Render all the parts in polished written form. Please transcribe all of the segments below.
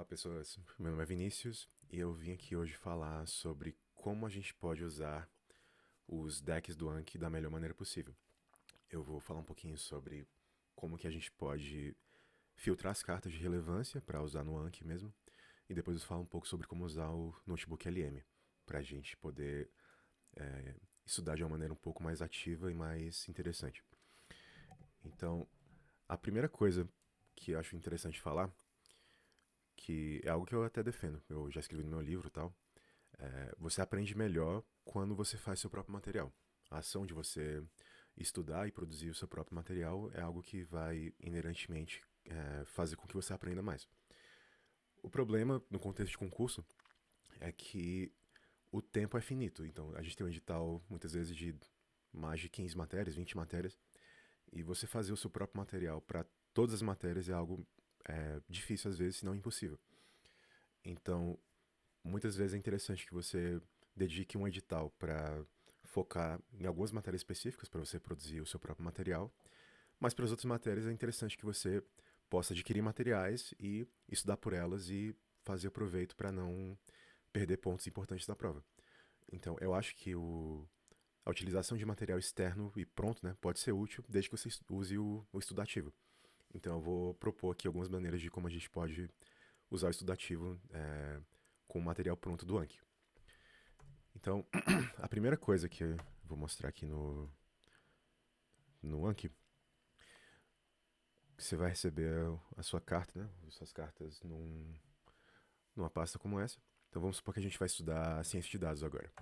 Olá, pessoas. Meu nome é Vinícius e eu vim aqui hoje falar sobre como a gente pode usar os decks do Anki da melhor maneira possível. Eu vou falar um pouquinho sobre como que a gente pode filtrar as cartas de relevância para usar no Anki mesmo, e depois eu falo um pouco sobre como usar o Notebook LM para a gente poder estudar de uma maneira um pouco mais ativa e mais interessante. Então, a primeira coisa que eu acho interessante falar, que é algo que eu até defendo, eu já escrevi no meu livro e tal. Você aprende melhor quando você faz seu próprio material. A ação de você estudar e produzir o seu próprio material é algo que vai inerentemente fazer com que você aprenda mais. O problema no contexto de concurso é que o tempo é finito. Então a gente tem um edital muitas vezes de mais de 15 matérias, 20 matérias, e você fazer o seu próprio material para todas as matérias é algo difícil às vezes, se não impossível. Então, muitas vezes é interessante que você dedique um edital para focar em algumas matérias específicas para você produzir o seu próprio material, mas para as outras matérias é interessante que você possa adquirir materiais e estudar por elas e fazer proveito para não perder pontos importantes da prova. Então, eu acho que a utilização de material externo e pronto, né, pode ser útil desde que você use o estudativo. Então, eu vou propor aqui algumas maneiras de como a gente pode usar o estudativo com o material pronto do Anki. Então, a primeira coisa que eu vou mostrar aqui no Anki, você vai receber a sua carta, né? As suas cartas numa pasta como essa. Então vamos supor que a gente vai estudar ciência de dados agora.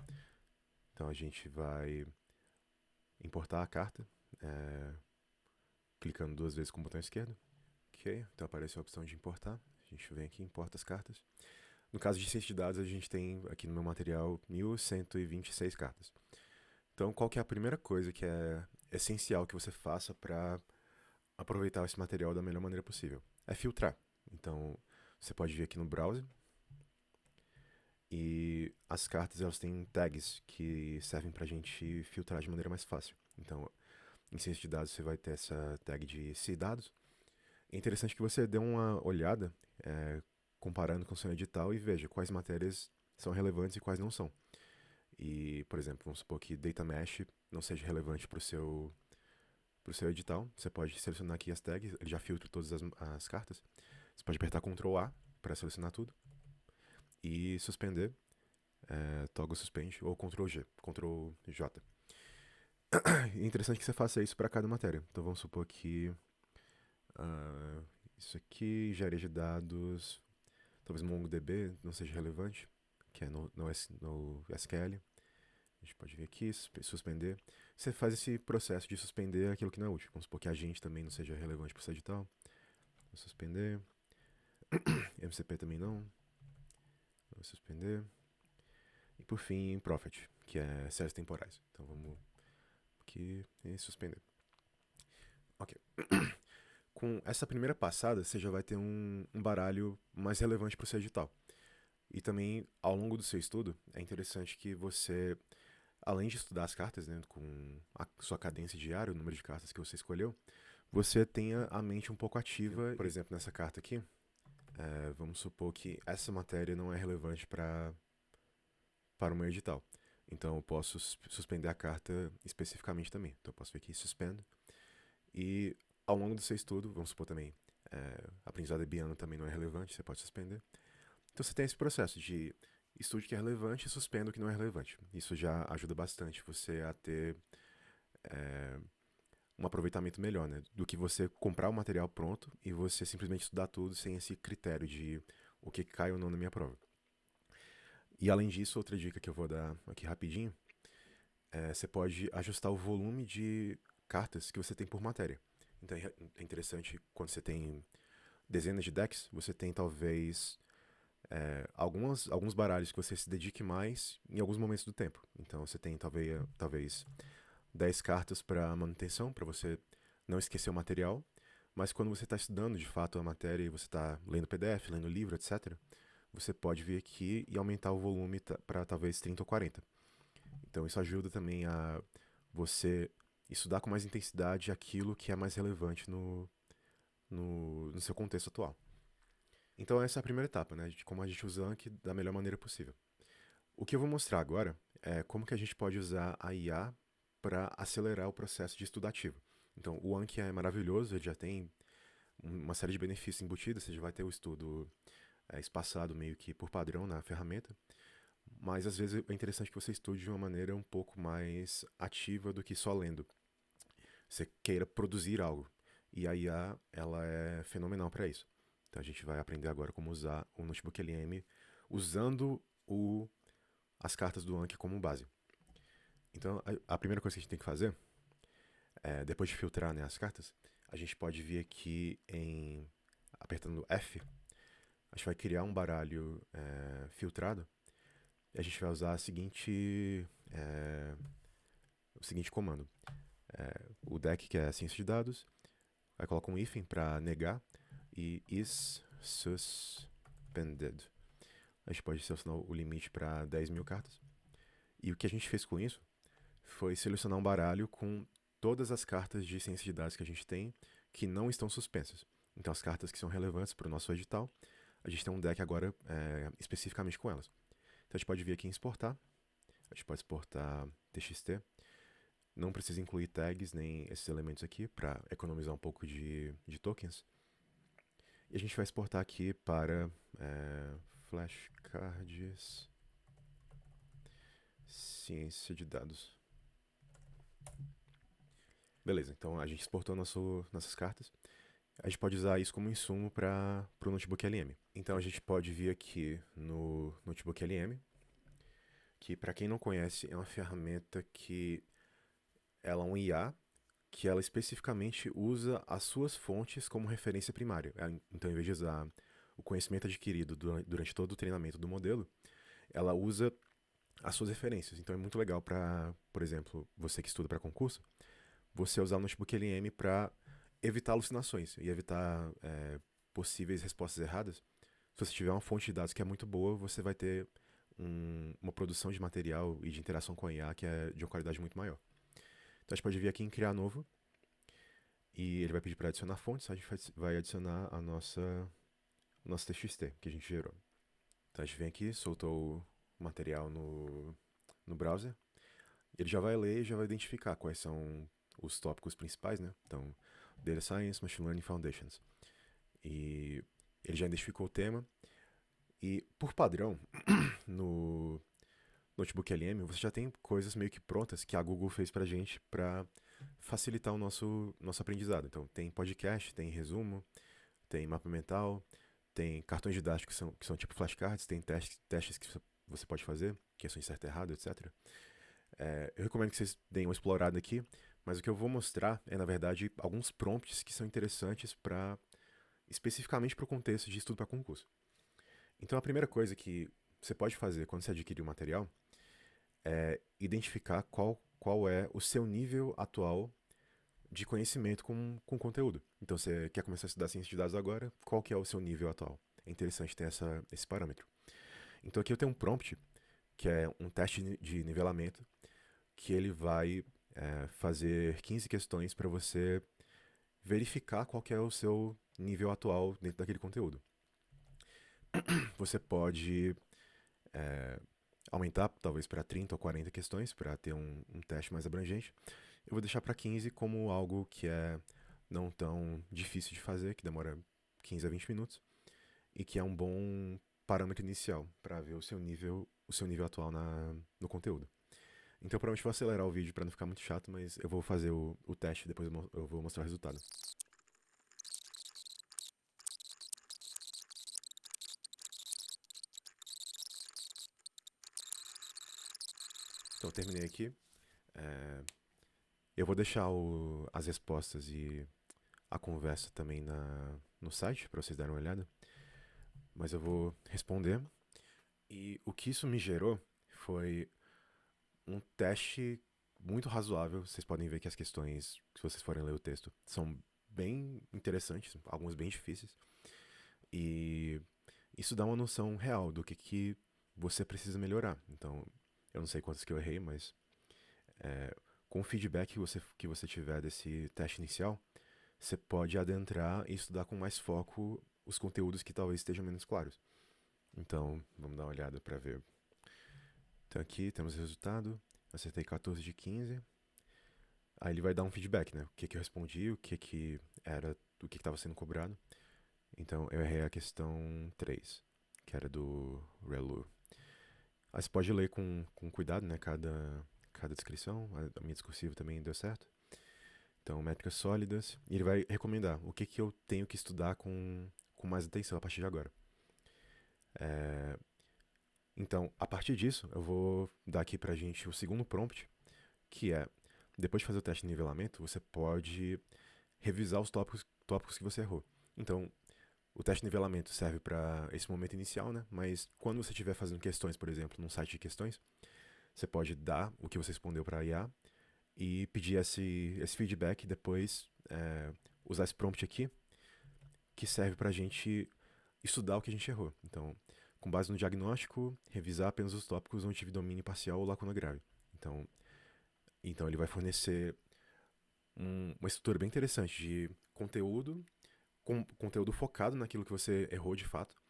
Então a gente vai importar a carta, é, clicando duas vezes com o botão esquerdo. Ok, então aparece a opção de importar. A gente vem aqui e importa as cartas. No caso de ciência de dados, a gente tem aqui no meu material 1126 cartas. Então, qual que é a primeira coisa que é essencial que você faça para aproveitar esse material da melhor maneira possível? É filtrar. Então, você pode vir aqui no browser e as cartas elas têm tags que servem para a gente filtrar de maneira mais fácil. Então, em ciência de dados você vai ter essa tag de se dados. É interessante que você dê uma olhada comparando com o seu edital e veja quais matérias são relevantes e quais não são. E, por exemplo, vamos supor que data mesh não seja relevante para o seu edital. Você pode selecionar aqui as tags, ele já filtra todas as cartas. Você pode apertar Ctrl A para selecionar tudo e suspender, toggle suspend, ou Ctrl G, Ctrl J. É interessante que você faça isso para cada matéria. Então vamos supor que isso aqui, engenharia de dados, talvez MongoDB não seja relevante, que é no SQL. A gente pode vir aqui, suspender. Você faz esse processo de suspender aquilo que não é útil. Vamos supor que a gente também não seja relevante para o seu edital. Vou suspender. MCP também não. Vou suspender. E por fim, Profit, que é séries temporais. Então vamos aqui e suspender. Ok. Com essa primeira passada, você já vai ter um baralho mais relevante para o seu edital. E também, ao longo do seu estudo, é interessante que você, além de estudar as cartas, né, com a sua cadência diária, o número de cartas que você escolheu, você tenha a mente um pouco ativa. Por exemplo, nessa carta aqui, vamos supor que essa matéria não é relevante para o meu edital. Então eu posso suspender a carta especificamente também. Então eu posso vir aqui, suspendo. E ao longo do seu estudo, vamos supor também, aprendizado Debiano também não é relevante, você pode suspender. Então você tem esse processo de estude que é relevante e suspendo o que não é relevante. Isso já ajuda bastante você a ter um aproveitamento melhor, né? Do que você comprar o material pronto e você simplesmente estudar tudo sem esse critério de o que cai ou não na minha prova. E além disso, outra dica que eu vou dar aqui rapidinho, você pode ajustar o volume de cartas que você tem por matéria. Então é interessante quando você tem dezenas de decks, você tem talvez alguns baralhos que você se dedique mais em alguns momentos do tempo. Então você tem talvez 10 cartas para manutenção, para você não esquecer o material, mas quando você está estudando de fato a matéria e você está lendo PDF, lendo livro, etc., você pode vir aqui e aumentar o volume para talvez 30 ou 40. Então isso ajuda também a você estudar com mais intensidade aquilo que é mais relevante no seu contexto atual. Então essa é a primeira etapa, né, de como a gente usa o Anki da melhor maneira possível. O que eu vou mostrar agora é como que a gente pode usar a IA para acelerar o processo de estudo ativo. Então, o Anki é maravilhoso, ele já tem uma série de benefícios embutidos, você já vai ter o estudo espaçado meio que por padrão na ferramenta, mas às vezes é interessante que você estude de uma maneira um pouco mais ativa do que só lendo. Você queira produzir algo. E a IA, ela é fenomenal para isso. Então a gente vai aprender agora como usar o Notebook LM usando as cartas do Anki como base. Então a primeira coisa que a gente tem que fazer, depois de filtrar, né, as cartas, a gente pode vir aqui apertando F, a gente vai criar um baralho filtrado e a gente vai usar o seguinte comando. O deck, que é a ciência de dados, vai colocar um hífen para negar e is suspended. A gente pode selecionar o limite para 10.000 cartas. E o que a gente fez com isso foi selecionar um baralho com todas as cartas de ciência de dados que a gente tem que não estão suspensas. Então, as cartas que são relevantes para o nosso edital, a gente tem um deck agora especificamente com elas. Então, a gente pode vir aqui em exportar. A gente pode exportar TXT. Não precisa incluir tags nem esses elementos aqui para economizar um pouco de tokens. E a gente vai exportar aqui para flashcards ciência de dados. Beleza, então a gente exportou nossas cartas. A gente pode usar isso como insumo para o Notebook LM. Então a gente pode vir aqui no Notebook LM, que para quem não conhece é uma ferramenta que ela é um IA que ela especificamente usa as suas fontes como referência primária. Então, em vez de usar o conhecimento adquirido durante todo o treinamento do modelo, ela usa as suas referências. Então, é muito legal para, por exemplo, você que estuda para concurso, você usar o Notebook LM para evitar alucinações e evitar possíveis respostas erradas. Se você tiver uma fonte de dados que é muito boa, você vai ter uma produção de material e de interação com a IA que é de uma qualidade muito maior. Então a gente pode vir aqui em criar novo e ele vai pedir para adicionar fontes, a gente vai adicionar o nosso TXT que a gente gerou. Então a gente vem aqui, soltou o material no browser, ele já vai ler e já vai identificar quais são os tópicos principais, né? Então, Data Science, Machine Learning Foundations. E ele já identificou o tema. E, por padrão, no Notebook LM, você já tem coisas meio que prontas que a Google fez pra gente para facilitar o nosso aprendizado. Então, tem podcast, tem resumo, tem mapa mental, tem cartões didáticos que são tipo flashcards, tem testes que você pode fazer, questões certo e errado, etc. Eu recomendo que vocês deem uma explorada aqui, mas o que eu vou mostrar é, na verdade, alguns prompts que são interessantes especificamente para o contexto de estudo para concurso. Então, a primeira coisa que você pode fazer quando você adquire o material é identificar qual é o seu nível atual de conhecimento com o conteúdo. Então, você quer começar a estudar ciência de dados agora, qual que é o seu nível atual? É interessante ter esse parâmetro. Então, aqui eu tenho um prompt, que é um teste de nivelamento, que ele vai fazer 15 questões para você verificar qual que é o seu nível atual dentro daquele conteúdo. Você pode aumentar talvez para 30 ou 40 questões para ter um teste mais abrangente. Eu vou deixar para 15 como algo que é não tão difícil de fazer, que demora 15 a 20 minutos e que é um bom parâmetro inicial para ver o seu nível atual no conteúdo. Então, provavelmente vou acelerar o vídeo para não ficar muito chato, mas eu vou fazer o teste e depois eu vou mostrar o resultado. Então, eu terminei aqui. É, eu vou deixar as respostas e a conversa também no site para vocês darem uma olhada. Mas eu vou responder. E o que isso me gerou foi um teste muito razoável. Vocês podem ver que as questões, se vocês forem ler o texto, são bem interessantes, algumas bem difíceis. E isso dá uma noção real do que você precisa melhorar. Então, eu não sei quantas que eu errei, mas com o feedback que você tiver desse teste inicial, você pode adentrar e estudar com mais foco os conteúdos que talvez estejam menos claros. Então, vamos dar uma olhada para ver. Então aqui temos o resultado, acertei 14 de 15. Aí ele vai dar um feedback, né? O que eu respondi, o que era, o que estava sendo cobrado. Então eu errei a questão 3, que era do ReLU. Aí você pode ler com cuidado, né? Cada descrição. A minha discursiva também deu certo. Então, métricas sólidas. E ele vai recomendar o que eu tenho que estudar com mais atenção a partir de agora. Então, a partir disso, eu vou dar aqui pra gente o segundo prompt, que é, depois de fazer o teste de nivelamento, você pode revisar os tópicos que você errou. Então, o teste de nivelamento serve para esse momento inicial, né? Mas quando você estiver fazendo questões, por exemplo, num site de questões, você pode dar o que você respondeu para a IA e pedir esse feedback e depois usar esse prompt aqui, que serve para a gente estudar o que a gente errou. Então, com base no diagnóstico, revisar apenas os tópicos onde tive domínio parcial ou lacuna grave. Então ele vai fornecer uma estrutura bem interessante de conteúdo, com conteúdo focado naquilo que você errou de fato,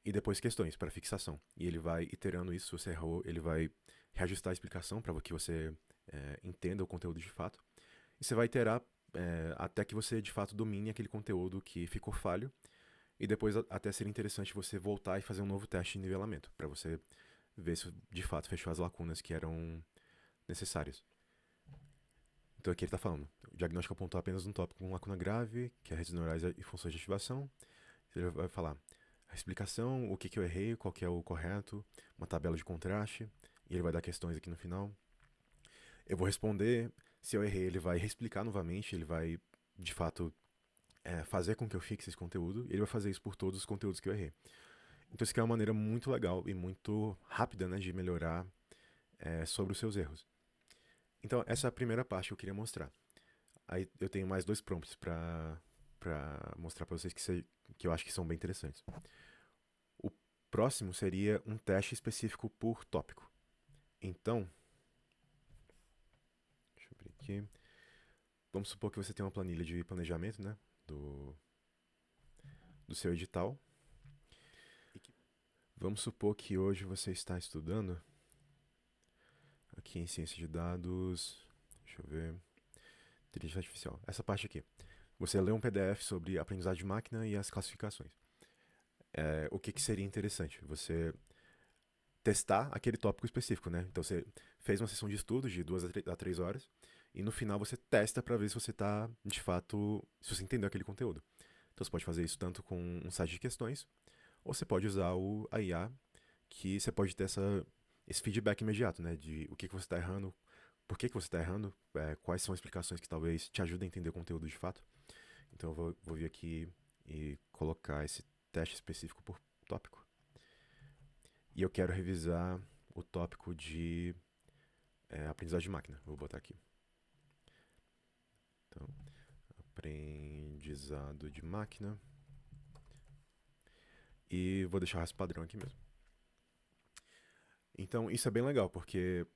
e depois questões para fixação. E ele vai iterando isso, se você errou, ele vai reajustar a explicação para que você entenda o conteúdo de fato. E você vai iterar até que você de fato domine aquele conteúdo que ficou falho, e depois até ser interessante você voltar e fazer um novo teste de nivelamento, para você ver se de fato fechou as lacunas que eram necessárias. Então aqui ele está falando, o diagnóstico apontou apenas um tópico com lacuna grave, que é redes neurais e funções de ativação. Ele vai falar a explicação, o que eu errei, qual que é o correto, uma tabela de contraste, e ele vai dar questões aqui no final. Eu vou responder, se eu errei ele vai reexplicar novamente, ele vai de fato fazer com que eu fixe esse conteúdo, e ele vai fazer isso por todos os conteúdos que eu errei. Então isso aqui é uma maneira muito legal e muito rápida, né, de melhorar sobre os seus erros. Então essa é a primeira parte que eu queria mostrar. Aí eu tenho mais dois prompts para mostrar para vocês que eu acho que são bem interessantes. O próximo seria um teste específico por tópico. Então, deixa eu abrir aqui. Vamos supor que você tem uma planilha de planejamento, né, do seu edital. Vamos supor que hoje você está estudando aqui em ciência de dados, deixa eu ver, inteligência artificial. Essa parte aqui. Você lê um PDF sobre aprendizagem de máquina e as classificações. O que seria interessante? Você testar aquele tópico específico, né? Então você fez uma sessão de estudos de 2 a 3 horas e no final você testa para ver se você está, de fato, se você entendeu aquele conteúdo. Então você pode fazer isso tanto com um site de questões ou você pode usar a IA, que você pode ter esse feedback imediato, né? De o que você está errando, por que você está errando, quais são as explicações que talvez te ajudem a entender o conteúdo de fato. Então eu vou vir aqui e colocar esse teste específico por tópico. E eu quero revisar o tópico de aprendizagem de máquina. Vou botar aqui. Então, aprendizado de máquina. E vou deixar o resto padrão aqui mesmo. Então, isso é bem legal, porque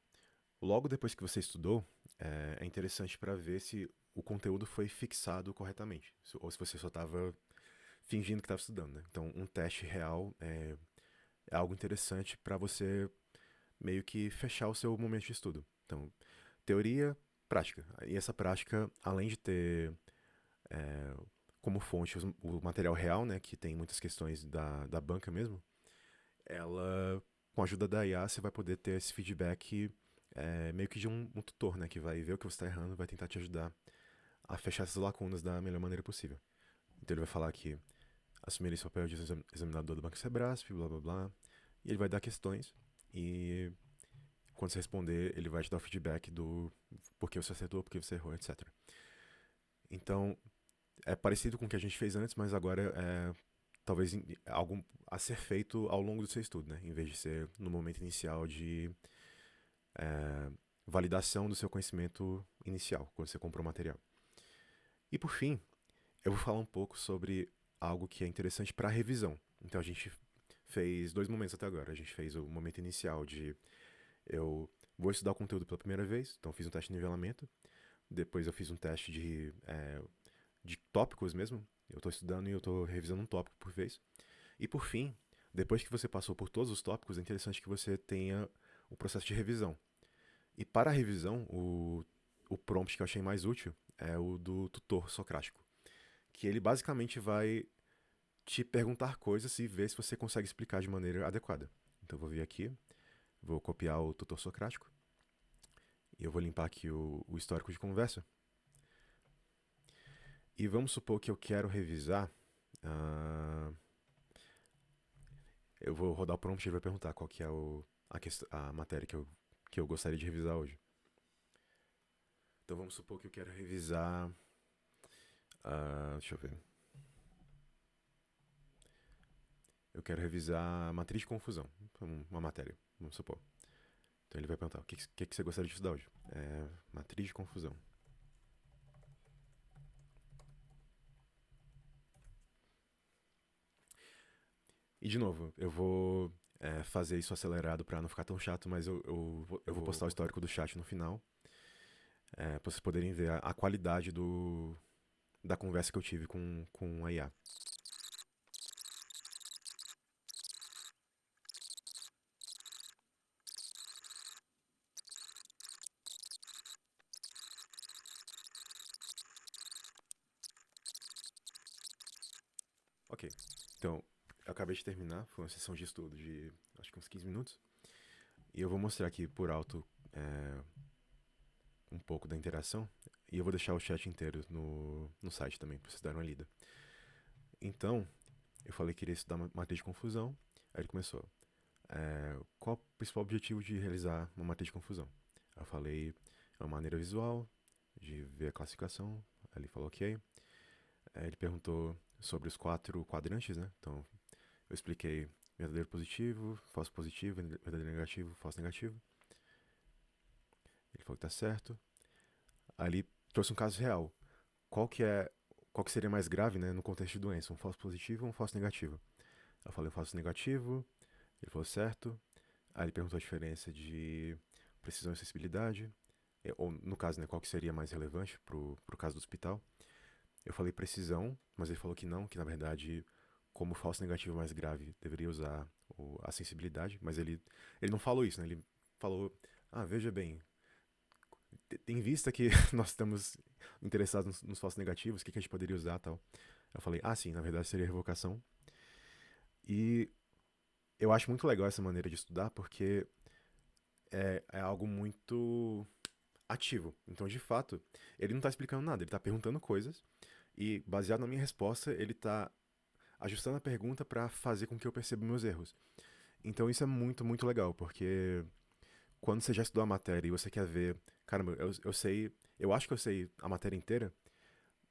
logo depois que você estudou, é interessante para ver se o conteúdo foi fixado corretamente, ou se você só estava fingindo que estava estudando, né? Então, um teste real é algo interessante para você meio que fechar o seu momento de estudo. Então, teoria, prática. E essa prática, além de ter como fonte o material real, né, que tem muitas questões da banca mesmo, ela, com a ajuda da IA, você vai poder ter esse feedback meio que de um tutor, né, que vai ver o que você está errando, vai tentar te ajudar a fechar essas lacunas da melhor maneira possível. Então ele vai falar que assumir esse papel de examinador do Banco Sebrasp, blá blá blá, e ele vai dar questões e quando você responder, ele vai te dar o feedback do por que você acertou, por que você errou, etc. Então, é parecido com o que a gente fez antes, mas agora é talvez algo a ser feito ao longo do seu estudo, né? Em vez de ser no momento inicial de validação do seu conhecimento inicial, quando você comprou o material. E por fim, eu vou falar um pouco sobre algo que é interessante para revisão. Então a gente fez 2 momentos até agora. A gente fez o momento inicial de eu vou estudar o conteúdo pela primeira vez, então fiz um teste de nivelamento. Depois eu fiz um teste de de tópicos mesmo. Eu estou estudando e eu estou revisando um tópico por vez. E por fim, depois que você passou por todos os tópicos, é interessante que você tenha o processo de revisão. E para a revisão, o prompt que eu achei mais útil é o do tutor socrático, que ele basicamente vai te perguntar coisas e ver se você consegue explicar de maneira adequada. Então eu vou vir aqui, vou copiar o tutor socrático e eu vou limpar aqui o histórico de conversa. E vamos supor que eu quero revisar. Uh, eu vou rodar o prompt e ele vai perguntar qual que é a matéria que eu gostaria de revisar hoje. Então vamos supor que eu quero revisar. Deixa eu ver. Eu quero revisar matriz de confusão. Uma matéria, vamos supor. Então ele vai perguntar: o que você gostaria de estudar hoje? Matriz de confusão. E de novo, eu vou fazer isso acelerado para não ficar tão chato, mas eu vou postar o histórico do chat no final. Para vocês poderem ver a qualidade da conversa que eu tive com a IA. Ok, então eu acabei de terminar, foi uma sessão de estudo de acho que uns 15 minutos. E eu vou mostrar aqui por alto um pouco da interação. E eu vou deixar o chat inteiro no site também, para vocês darem uma lida. Então, eu falei que queria estudar matriz de confusão. Aí ele começou. Qual o principal objetivo de realizar uma matriz de confusão? Eu falei, é uma maneira visual de ver a classificação. Aí ele falou ok. Ele perguntou sobre os 4 quadrantes, né? Então, eu expliquei verdadeiro positivo, falso positivo, verdadeiro negativo, falso negativo. Ele falou que tá certo. Aí ele trouxe um caso real. Qual que seria mais grave, né, no contexto de doença? Um falso positivo ou um falso negativo? Eu falei falso negativo, ele falou certo. Aí ele perguntou a diferença de precisão e sensibilidade. Ou, no caso, né, qual que seria mais relevante pro caso do hospital. Eu falei precisão, mas ele falou que não, que na verdade, como falso negativo mais grave, deveria usar a sensibilidade. Mas ele não falou isso, né? Ele falou, veja bem, em vista que nós estamos interessados nos falsos negativos, o que a gente poderia usar e tal. Eu falei, sim, na verdade seria revocação. E eu acho muito legal essa maneira de estudar, porque é algo muito ativo. Então, de fato, ele não está explicando nada, ele está perguntando coisas, e baseado na minha resposta, ele está ajustando a pergunta para fazer com que eu perceba meus erros. Então, isso é muito, muito legal, porque quando você já estudou a matéria e você quer ver, caramba, eu sei, eu acho que eu sei a matéria inteira,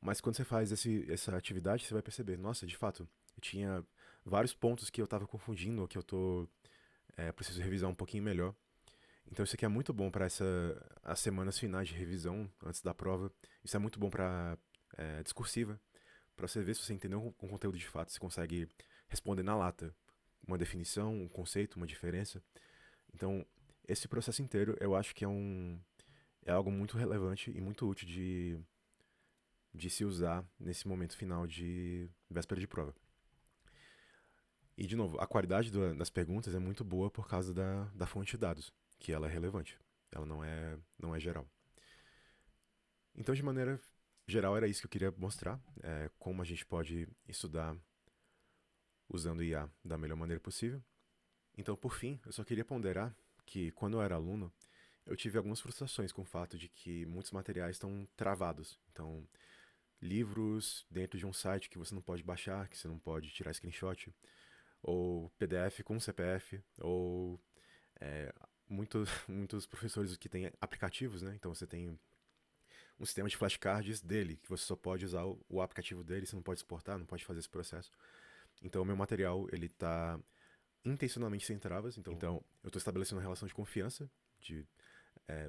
mas quando você faz essa atividade, você vai perceber, nossa, de fato, eu tinha vários pontos que eu estava confundindo, ou que eu preciso revisar um pouquinho melhor. Então isso aqui é muito bom para as semanas finais de revisão antes da prova. Isso é muito bom para discursiva, para você ver se você entendeu o conteúdo de fato, você consegue responder na lata uma definição, um conceito, uma diferença. Então esse processo inteiro eu acho que é algo muito relevante e muito útil de se usar nesse momento final de véspera de prova. E, de novo, a qualidade das perguntas é muito boa por causa da fonte de dados, que ela é relevante. Ela não é geral. Então, de maneira geral, era isso que eu queria mostrar. Como a gente pode estudar usando IA da melhor maneira possível. Então, por fim, eu só queria ponderar que, quando eu era aluno, eu tive algumas frustrações com o fato de que muitos materiais estão travados. Então, livros dentro de um site que você não pode baixar, que você não pode tirar screenshot, ou PDF com CPF, ou muitos professores que têm aplicativos, né? Então você tem um sistema de flashcards dele, que você só pode usar o aplicativo dele, você não pode exportar, não pode fazer esse processo. Então o meu material, ele tá intencionalmente sem travas, então eu estou estabelecendo uma relação de confiança,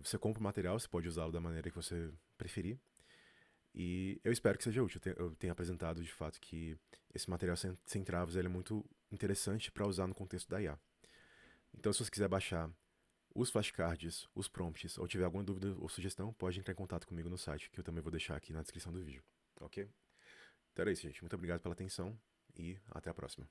você compra o material, você pode usá-lo da maneira que você preferir, e eu espero que seja útil. Eu tenho apresentado de fato que esse material sem travas ele é muito interessante para usar no contexto da IA. Então, se você quiser baixar os flashcards, os prompts, ou tiver alguma dúvida ou sugestão, pode entrar em contato comigo no site, que eu também vou deixar aqui na descrição do vídeo. Ok? Então era isso, gente. Muito obrigado pela atenção e até a próxima.